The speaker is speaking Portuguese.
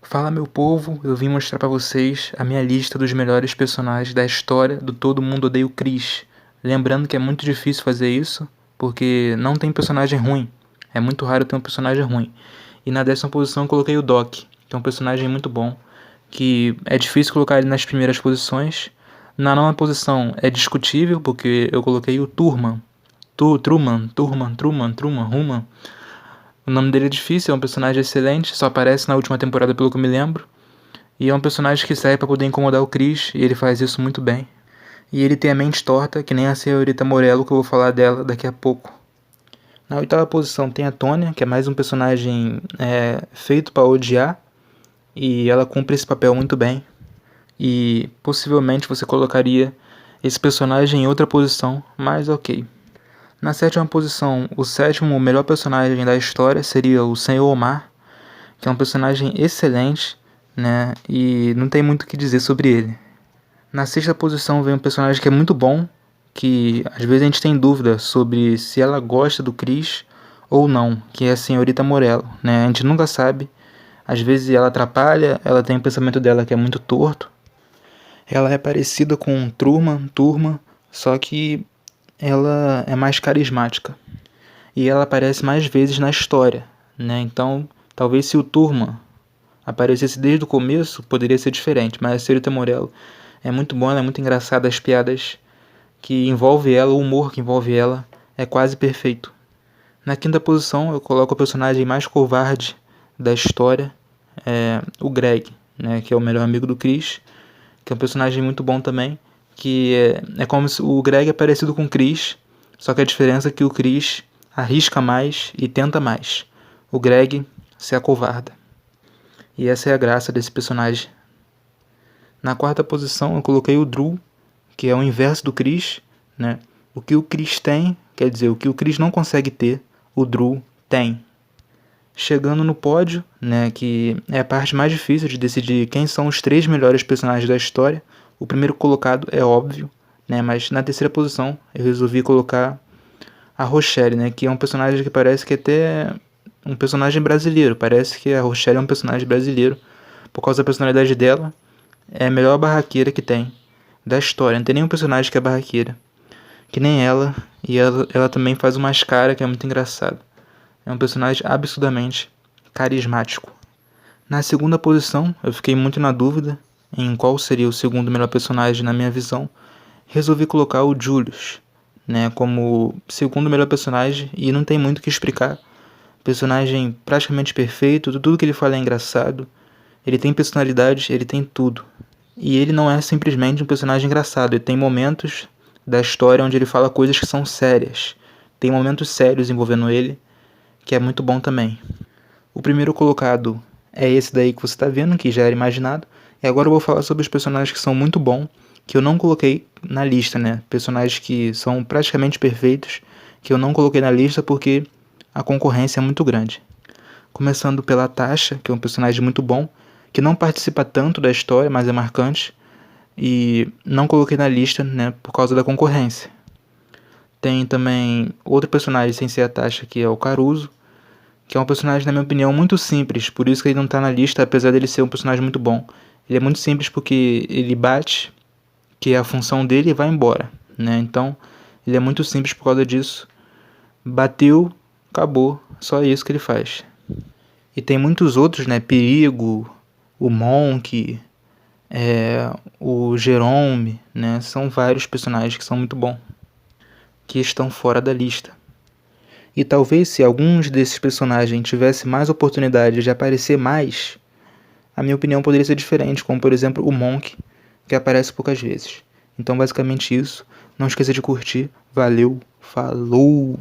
Fala, meu povo, eu vim mostrar pra vocês a minha lista dos melhores personagens da história do Todo Mundo Odeia o Chris. Lembrando que é muito difícil fazer isso, porque não tem personagem ruim. É muito raro ter um personagem ruim. E na 10ª posição eu coloquei o Doc, que é um personagem muito bom, que é difícil colocar ele nas primeiras posições. Na 9ª posição é discutível, porque eu coloquei o Truman. Truman. O nome dele é difícil, é um personagem excelente, só aparece na última temporada pelo que eu me lembro. E é um personagem que serve pra poder incomodar o Chris, e ele faz isso muito bem. E ele tem a mente torta, que nem a senhorita Morello, que eu vou falar dela daqui a pouco. Na 8ª posição tem a Tonya, que é mais um personagem feito pra odiar, e ela cumpre esse papel muito bem. E possivelmente você colocaria esse personagem em outra posição, mas ok. Na 7ª posição, o 7º melhor personagem da história seria o Sr. Omar, que é um personagem excelente, né? E não tem muito o que dizer sobre ele. Na 6ª posição vem um personagem que é muito bom, que às vezes a gente tem dúvida sobre se ela gosta do Chris ou não, que é a senhorita Morello, né? A gente nunca sabe. Às vezes ela atrapalha, ela tem o pensamento dela que é muito torto. Ela é parecida com Turma, só que ela é mais carismática. E ela aparece mais vezes na história, né? Então, talvez se o Turma aparecesse desde o começo, poderia ser diferente. Mas a senhorita Morello é muito bom, ela é muito engraçada. As piadas que envolvem ela, o humor que envolve ela, é quase perfeito. Na 5ª posição, eu coloco o personagem mais covarde da história, o Greg, né? Que é o melhor amigo do Chris, que é um personagem muito bom também. Que é como se o Greg é parecido com o Chris, só que a diferença é que o Chris arrisca mais e tenta mais. O Greg se acovarda. E essa é a graça desse personagem. Na 4ª posição eu coloquei o Drew, que é o inverso do Chris, né? O que o Chris tem, quer dizer, o que o Chris não consegue ter, o Drew tem. Chegando no pódio, né, que é a parte mais difícil de decidir quem são os 3 melhores personagens da história. O primeiro colocado é óbvio, né, mas na 3ª posição eu resolvi colocar a Rochelle, né, que é um personagem que parece que até um personagem brasileiro. Parece que a Rochelle é um personagem brasileiro por causa da personalidade dela. É a melhor barraqueira que tem da história. Não tem nenhum personagem que é barraqueira que nem ela. E ela também faz uma cara que é muito engraçada. É um personagem absurdamente carismático. Na 2ª posição, eu fiquei muito na dúvida em qual seria o segundo melhor personagem na minha visão. Resolvi colocar o Julius, né, como segundo melhor personagem, e não tem muito o que explicar. Personagem praticamente perfeito, tudo que ele fala é engraçado. Ele tem personalidade, ele tem tudo. E ele não é simplesmente um personagem engraçado, ele tem momentos da história onde ele fala coisas que são sérias. Tem momentos sérios envolvendo ele, que é muito bom também. O primeiro colocado é esse daí que você está vendo, que já era imaginado. E agora eu vou falar sobre os personagens que são muito bons, que eu não coloquei na lista, né? Personagens que são praticamente perfeitos, que eu não coloquei na lista porque a concorrência é muito grande. Começando pela Tasha, que é um personagem muito bom, que não participa tanto da história, mas é marcante. E não coloquei na lista, né, por causa da concorrência. Tem também outro personagem sem ser a Tasha, que é o Caruso, que é um personagem, na minha opinião, muito simples, por isso que ele não está na lista, apesar dele ser um personagem muito bom. Ele é muito simples porque ele bate, que é a função dele, e vai embora, né? Então, ele é muito simples por causa disso. Bateu, acabou, só isso que ele faz. E tem muitos outros, né? Perigo, o Monk, o Jerome, né? São vários personagens que são muito bons, que estão fora da lista. E talvez se alguns desses personagens tivessem mais oportunidade de aparecer mais, a minha opinião poderia ser diferente, como por exemplo o Monk, que aparece poucas vezes. Então basicamente isso. Não esqueça de curtir. Valeu, falou!